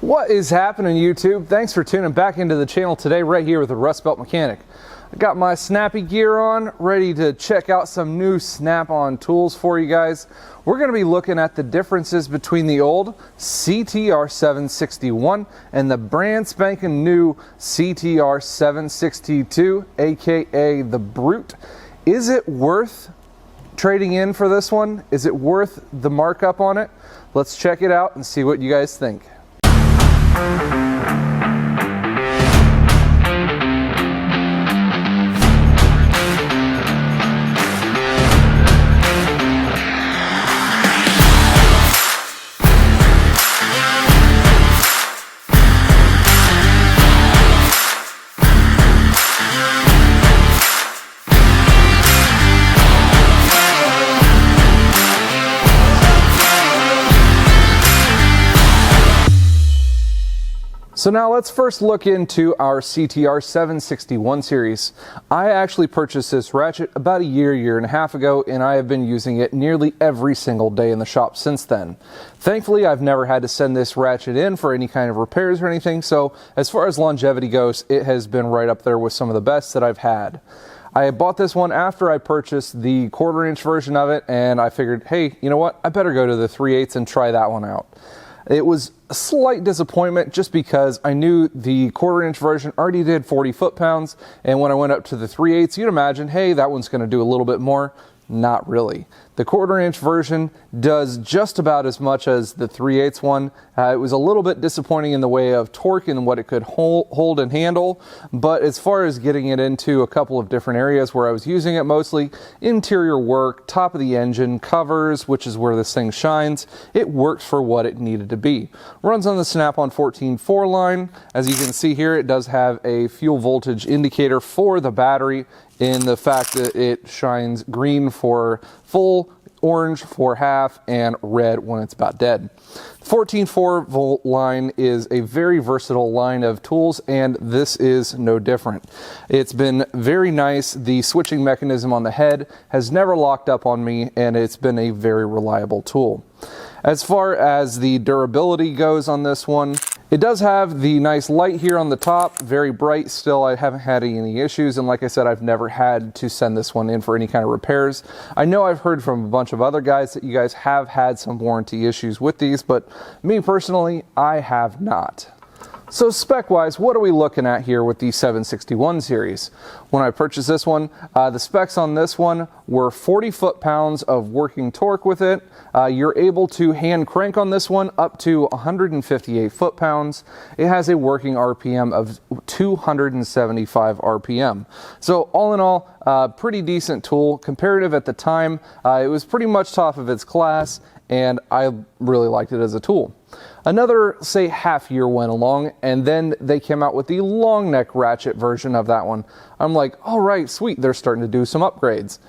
What is happening, YouTube? Thanks for tuning back into the channel today, right here with the Rust Belt Mechanic. I got my snappy gear on, ready to check out some new snap-on tools for you guys. We're going to be looking at the differences between the old CTR761 and the brand spanking new CTR762, aka the Brute. Is it worth trading in for this one? Is it worth the markup on it? Let's check it out and see what you guys think. So now let's first look into our CTR761 series. I actually purchased this ratchet about a year and a half ago, and I have been using it nearly every single day in the shop since then. Thankfully, I've never had to send this ratchet in for any kind of repairs or anything, so as far as longevity goes, it has been right up there with some of the best that I've had. I bought this one after I purchased the 1/4-inch version of it, and I figured, hey, you know what, I better go to the 3/8 and try that one out. It was a slight disappointment just because I knew the 1/4-inch version already did 40 foot-pounds, and when I went up to the 3/8, you'd imagine, hey, that one's going to do a little bit more. Not really. The 1/4-inch version does just about as much as the 3/8 one. It was a little bit disappointing in the way of torque and what it could hold and handle, but as far as getting it into a couple of different areas where I was using it mostly, interior work, top of the engine, covers, which is where this thing shines, it works for what it needed to be. Runs on the Snap-on 14.4 line. As you can see here, it does have a fuel voltage indicator for the battery, in the fact that it shines green for full, orange for half, and red when it's about dead. 14.4 volt line is a very versatile line of tools, and this is no different. It's been very nice. The switching mechanism on the head has never locked up on me, and it's been a very reliable tool. As far as the durability goes on this one, it does have the nice light here on the top, very bright still. I haven't had any issues, and like I said, I've never had to send this one in for any kind of repairs. I know I've heard from a bunch of other guys that you guys have had some warranty issues with these, but me personally, I have not. So spec-wise, what are we looking at here with the 761 series? When I purchased this one, the specs on this one were 40 foot-pounds of working torque with it. You're able to hand crank on this one up to 158 foot-pounds. It has a working RPM of 275 RPM. So all in all, pretty decent tool. Comparative at the time, it was pretty much top of its class, and I really liked it as a tool. Another, say, half year went along, and then they came out with the long neck ratchet version of that one. I'm like, all right, sweet, they're starting to do some upgrades.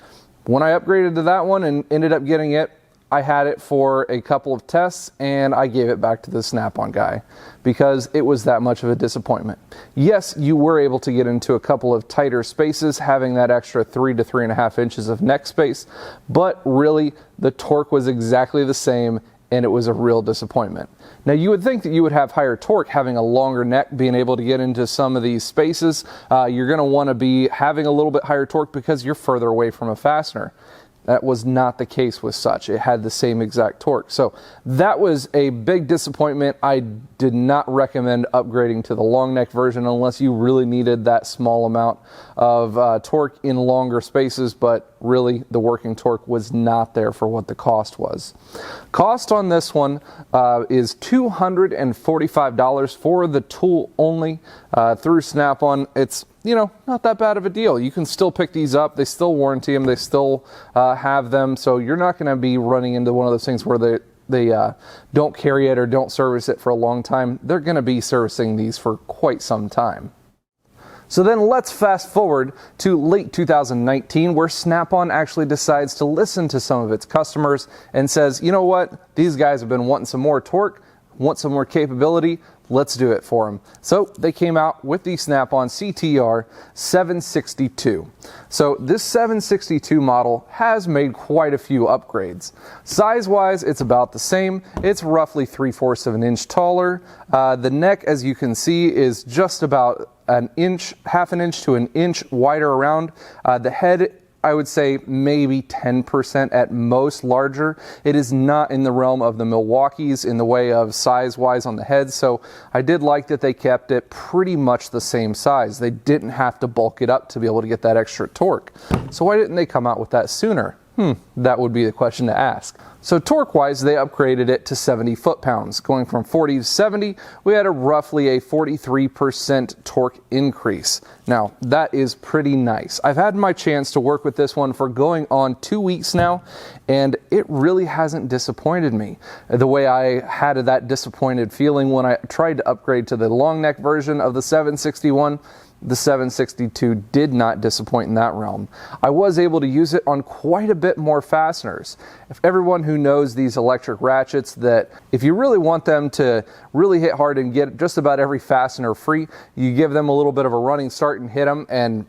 When I upgraded to that one and ended up getting it, I had it for a couple of tests, and I gave it back to the Snap-on guy because it was that much of a disappointment. Yes, you were able to get into a couple of tighter spaces, having that extra 3 to 3.5 inches of neck space, but really the torque was exactly the same, and it was a real disappointment. Now, you would think that you would have higher torque having a longer neck, being able to get into some of these spaces. You're going to want to be having a little bit higher torque because you're further away from a fastener. That was not the case with such. It had the same exact torque. So that was a big disappointment. I did not recommend upgrading to the long neck version unless you really needed that small amount of torque in longer spaces, but really the working torque was not there for what the cost was. Cost on this one is $245 for the tool only through Snap-on. It's, you know, not that bad of a deal. You can still pick these up. They still warranty them. They still have them. So you're not going to be running into one of those things where they don't carry it or don't service it for a long time. They're going to be servicing these for quite some time. So then let's fast forward to late 2019, where Snap-on actually decides to listen to some of its customers and says, you know what, these guys have been wanting some more torque. want some more capability, let's do it for them. So they came out with the Snap-on CTR762. So this 762 model has made quite a few upgrades. Size-wise, it's about the same. It's roughly 3/4 of an inch taller. The neck, as you can see, is just about an inch, half an inch to an inch wider around. The head, I would say maybe 10% at most larger. It is not in the realm of the Milwaukee's in the way of size-wise on the head, so I did like that they kept it pretty much the same size. They didn't have to bulk it up to be able to get that extra torque. So why didn't they come out with that sooner? That would be the question to ask. So torque-wise, they upgraded it to 70 foot-pounds. Going from 40 to 70, we had roughly a 43% torque increase. Now, that is pretty nice. I've had my chance to work with this one for going on 2 weeks now, and it really hasn't disappointed me. The way I had that disappointed feeling when I tried to upgrade to the long neck version of the 761, the 762 did not disappoint in that realm. I was able to use it on quite a bit more fasteners. If everyone who knows these electric ratchets, that if you really want them to really hit hard and get just about every fastener free, you give them a little bit of a running start and hit them, and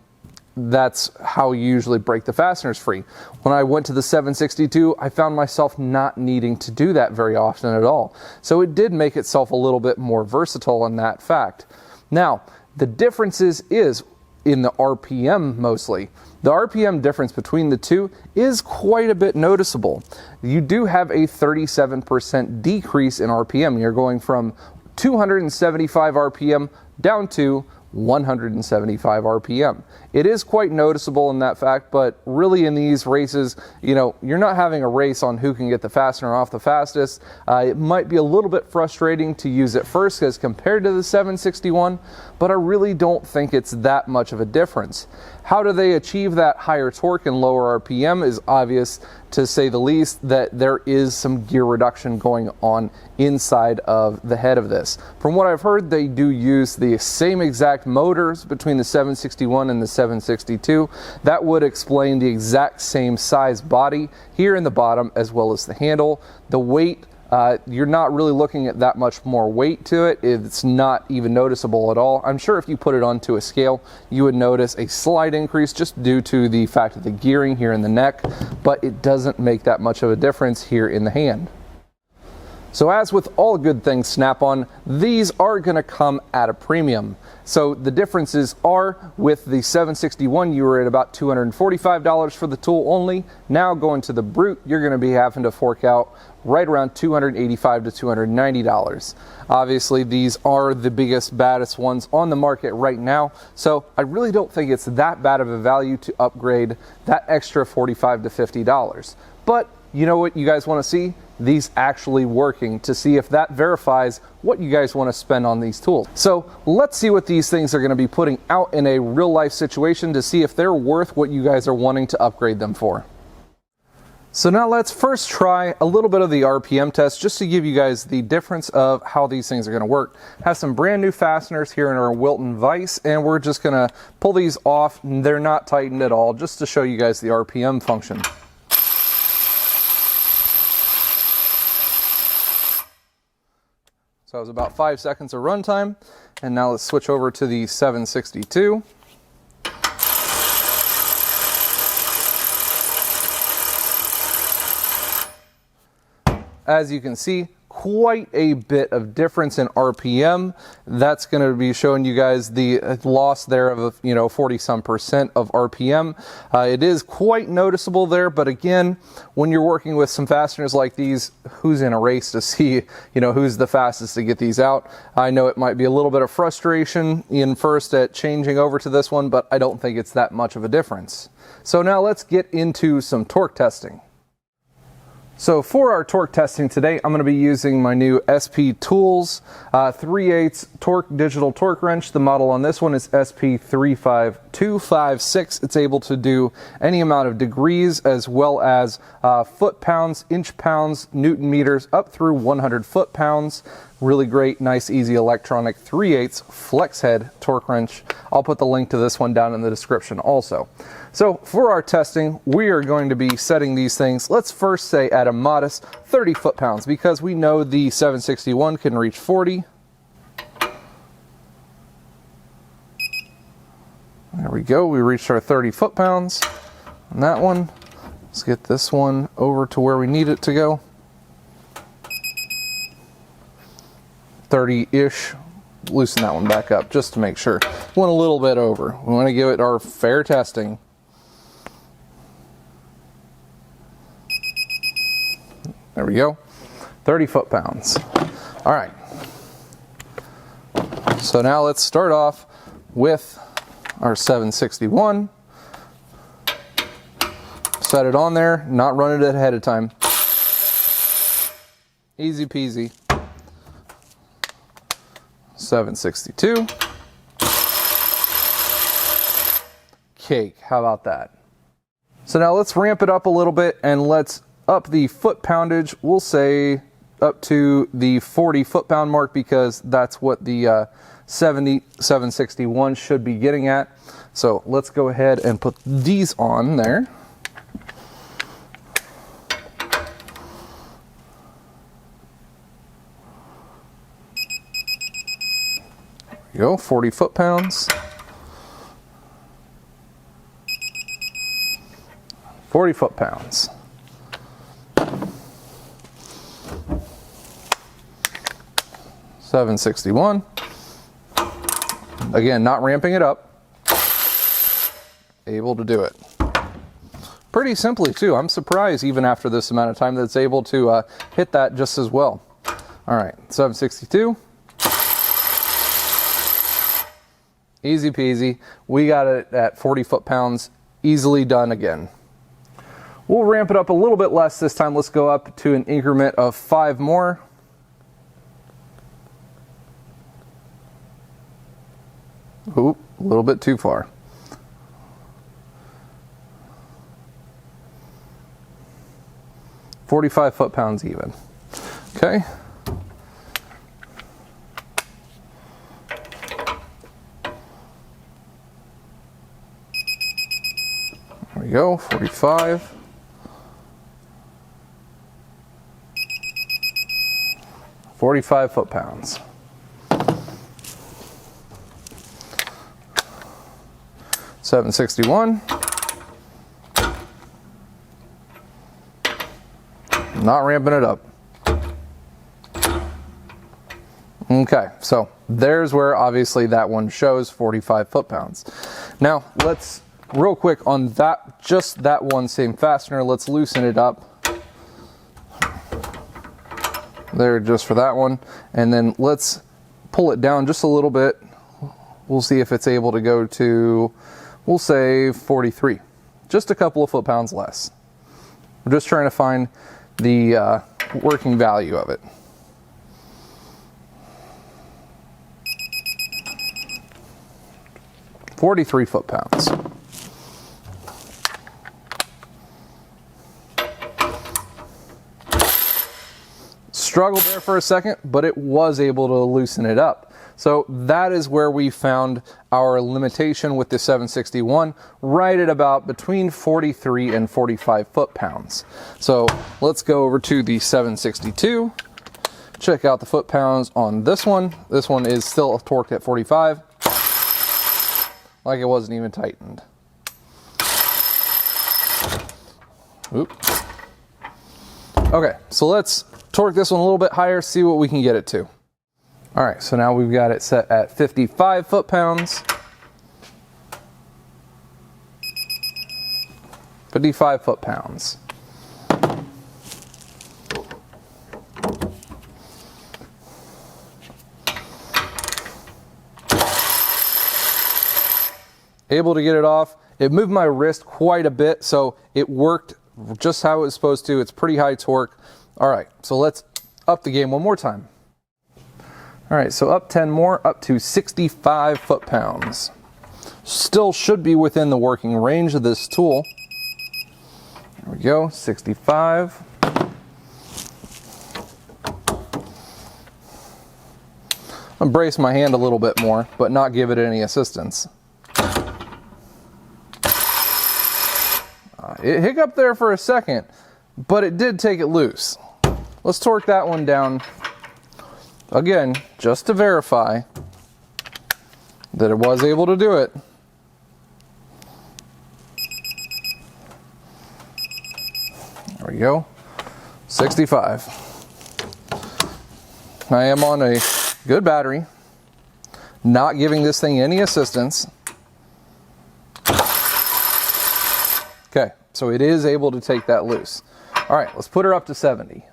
that's how you usually break the fasteners free. When I went to the 762, I found myself not needing to do that very often at all. So it did make itself a little bit more versatile in that fact. Now, the differences is in the RPM mostly. The RPM difference between the two is quite a bit noticeable. You do have a 37% decrease in RPM. You're going from 275 RPM down to 175 RPM. It is quite noticeable in that fact, but really in these races, you know, you're not having a race on who can get the fastener off the fastest. It might be a little bit frustrating to use it first as compared to the 761, but I really don't think it's that much of a difference. How do they achieve that higher torque and lower RPM is obvious, to say the least, that there is some gear reduction going on inside of the head of this. From what I've heard, they do use the same exact motors between the 761 and the 762. That would explain the exact same size body here in the bottom as well as the handle. The weight, you're not really looking at that much more weight to it. It's not even noticeable at all. I'm sure if you put it onto a scale, you would notice a slight increase just due to the fact of the gearing here in the neck, but it doesn't make that much of a difference here in the hand. So as with all good things Snap-on, these are going to come at a premium. So the differences are, with the 761, you were at about $245 for the tool only. Now going to the Brute, you're going to be having to fork out right around $285 to $290. Obviously, these are the biggest, baddest ones on the market right now. So I really don't think it's that bad of a value to upgrade that extra $45 to $50. But you know what you guys want to see? These actually working, to see if that verifies what you guys want to spend on these tools. So let's see what these things are going to be putting out in a real life situation to see if they're worth what you guys are wanting to upgrade them for. So now let's first try a little bit of the RPM test just to give you guys the difference of how these things are going to work. Have some brand new fasteners here in our Wilton vise, and we're just going to pull these off. They're not tightened at all, just to show you guys the RPM function. So it was about 5 seconds of runtime, and now let's switch over to the 762. As you can see, quite a bit of difference in RPM. That's going to be showing you guys the loss there of 40-some% of RPM. It is quite noticeable there, but again, when you're working with some fasteners like these, who's in a race to see who's the fastest to get these out? I know it might be a little bit of frustration in first at changing over to this one, but I don't think it's that much of a difference. So now let's get into some torque testing. So for our torque testing today, I'm going to be using my new SP Tools 3/8 torque digital torque wrench. The model on this one is SP35256. It's able to do any amount of degrees as well as foot-pounds, inch-pounds, Newton meters, up through 100 foot-pounds. Really great, nice, easy electronic 3/8 flex head torque wrench. I'll put the link to this one down in the description also. So for our testing, we are going to be setting these things, let's first say at a modest 30 foot-pounds, because we know the 761 can reach 40. There we go, we reached our 30 foot-pounds on that one. Let's get this one over to where we need it to go. 30-ish. Loosen that one back up just to make sure. We want a little bit over. We want to give it our fair testing. There we go. 30 foot-pounds. All right. So now let's start off with our 761. Set it on there, not run it ahead of time. Easy peasy. 762. Cake, how about that? So now let's ramp it up a little bit and let's up the foot poundage. We'll say up to the 40 foot-pound mark, because that's what the 761 should be getting at. So let's go ahead and put these on there. There we go, 40 foot-pounds. 40 foot-pounds. $761. Again, not ramping it up. Able to do it. Pretty simply too. I'm surprised even after this amount of time that it's able to hit that just as well. All right, 762. Easy peasy. We got it at 40 foot-pounds. Easily done again. We'll ramp it up a little bit less this time. Let's go up to an increment of 5 more. Oop, a little bit too far. $45 foot-pounds even. Okay. There we go, 45. 45 foot-pounds. $761. Not ramping it up. Okay, so there's where obviously that one shows 45 foot-pounds. Now let's real quick on that, just that one same fastener, let's loosen it up. There, just for that one, and then let's pull it down just a little bit. We'll see if it's able to go to, we'll say 43, just a couple of foot-pounds less. We're just trying to find the working value of it. $43 foot-pounds. Struggled there for a second, but it was able to loosen it up. So that is where we found our limitation with the 761, right at about between 43 and 45 foot-pounds. So let's go over to the 762. Check out the foot-pounds on this one. This one is still torqued at 45, like it wasn't even tightened. Oop. Okay, so let's torque this one a little bit higher, see what we can get it to. All right, so now we've got it set at 55 foot-pounds. 55 foot-pounds. Able to get it off. It moved my wrist quite a bit, so it worked just how it was supposed to. It's pretty high torque. All right, so let's up the game one more time. All right, so up 10 more, up to 65 foot-pounds. Still should be within the working range of this tool. There we go, 65. I'll brace my hand a little bit more, but not give it any assistance. it hiccuped there for a second, but it did take it loose. Let's torque that one down again, just to verify that it was able to do it. There we go, 65. I am on a good battery, not giving this thing any assistance. Okay, so it is able to take that loose. All right, let's put her up to 70.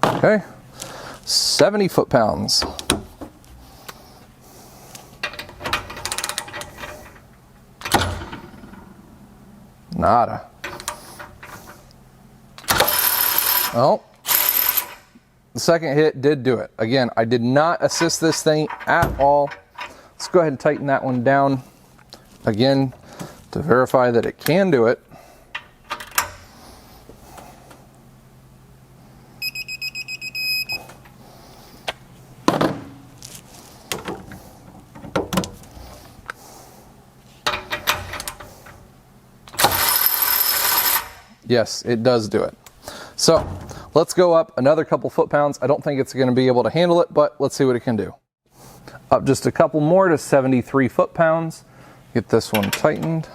Okay, 70 foot-pounds. Nada. Oh, the second hit did do it. Again, I did not assist this thing at all. Let's go ahead and tighten that one down again to verify that it can do it. Yes, it does do it. So let's go up another couple foot-pounds. I don't think it's going to be able to handle it, but let's see what it can do. Up just a couple more to 73 foot-pounds. Get this one tightened.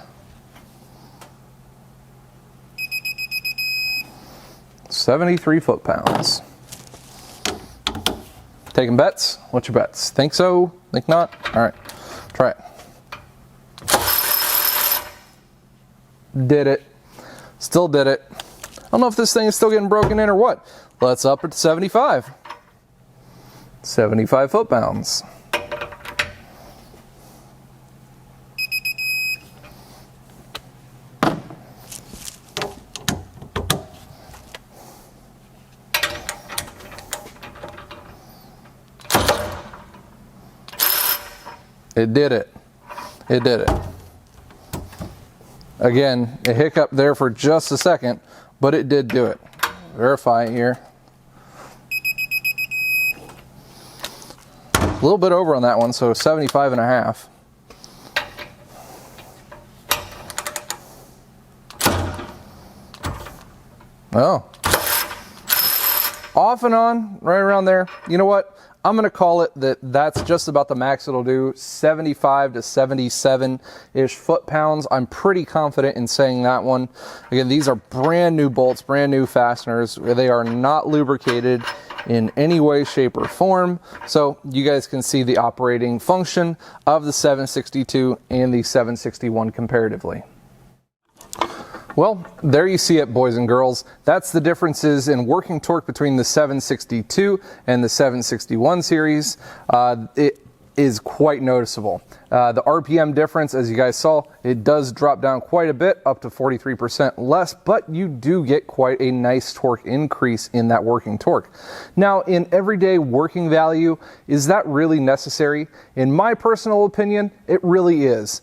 73 foot-pounds. Taking bets? What's your bets? Think so? Think not? All right, try it. Did it. Still did it. I don't know if this thing is still getting broken in or what. Let's up it to 75. 75 foot-pounds. It did it. It did it. Again, it hiccuped there for just a second, but it did do it. Verify it here. A little bit over on that one, so 75 and a half. Oh. Off and on, right around there. You know what? I'm going to call it that's just about the max it'll do, 75 to 77-ish foot-pounds. I'm pretty confident in saying that one. Again, these are brand new bolts, brand new fasteners. They are not lubricated in any way, shape, or form. So you guys can see the operating function of the 762 and the 761 comparatively. Well, there you see it, boys and girls. That's the differences in working torque between the 762 and the 761 series. It is quite noticeable. The RPM difference, as you guys saw, it does drop down quite a bit, up to 43% less, but you do get quite a nice torque increase in that working torque. Now, in everyday working value, is that really necessary? In my personal opinion, it really is.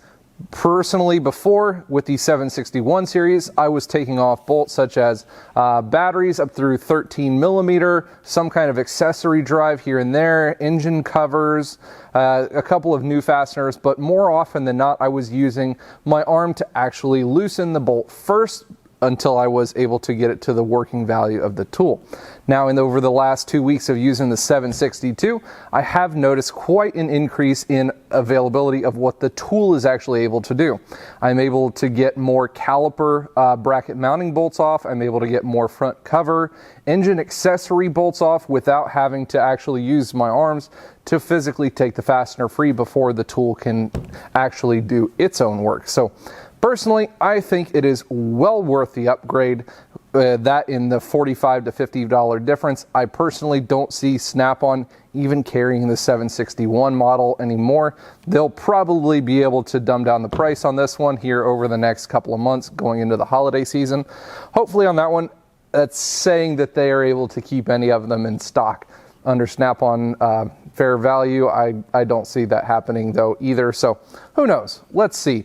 Personally, before with the 761 series, I was taking off bolts such as batteries up through 13 millimeter, some kind of accessory drive here and there, engine covers, a couple of new fasteners, but more often than not, I was using my arm to actually loosen the bolt first until I was able to get it to the working value of the tool. Now, over the last 2 weeks of using the 762, I have noticed quite an increase in availability of what the tool is actually able to do. I'm able to get more caliper bracket mounting bolts off. I'm able to get more front cover, engine accessory bolts off without having to actually use my arms to physically take the fastener free before the tool can actually do its own work. So personally, I think it is well worth the upgrade. That in the $45 to $50 difference. I personally don't see Snap-on even carrying the 761 model anymore. They'll probably be able to dumb down the price on this one here over the next couple of months going into the holiday season. Hopefully on that one, that's saying that they are able to keep any of them in stock. Under Snap-on fair value, I don't see that happening though either. So who knows? Let's see.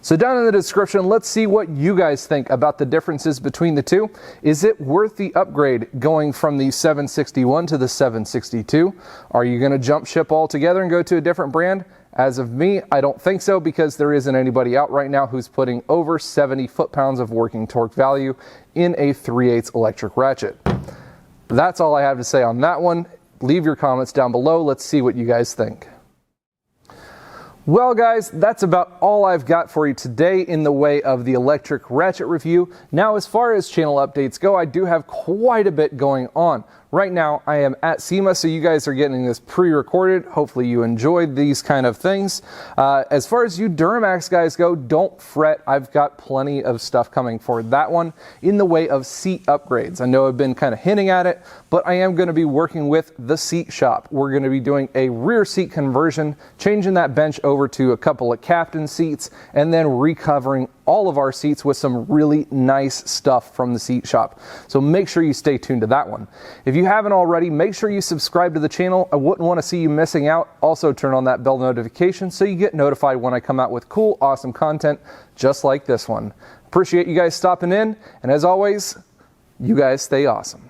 So down in the description, let's see what you guys think about the differences between the two. Is it worth the upgrade going from the 761 to the 762? Are you going to jump ship altogether and go to a different brand? As of me, I don't think so, because there isn't anybody out right now who's putting over 70 foot-pounds of working torque value in a 3/8 electric ratchet. That's all I have to say on that one. Leave your comments down below. Let's see what you guys think. Well guys, that's about all I've got for you today in the way of the electric ratchet review. Now, as far as channel updates go, I do have quite a bit going on. Right now, I am at SEMA, so you guys are getting this pre-recorded. Hopefully you enjoyed these kind of things. As far as you Duramax guys go, don't fret. I've got plenty of stuff coming for that one in the way of seat upgrades. I know I've been kind of hinting at it, but I am going to be working with the seat shop. We're going to be doing a rear seat conversion, changing that bench over to a couple of captain seats, and then recovering all of our seats with some really nice stuff from the seat shop. So make sure you stay tuned to that one. If you haven't already, make sure you subscribe to the channel. I wouldn't want to see you missing out. Also turn on that bell notification so you get notified when I come out with cool, awesome content just like this one. Appreciate you guys stopping in, and as always, you guys stay awesome.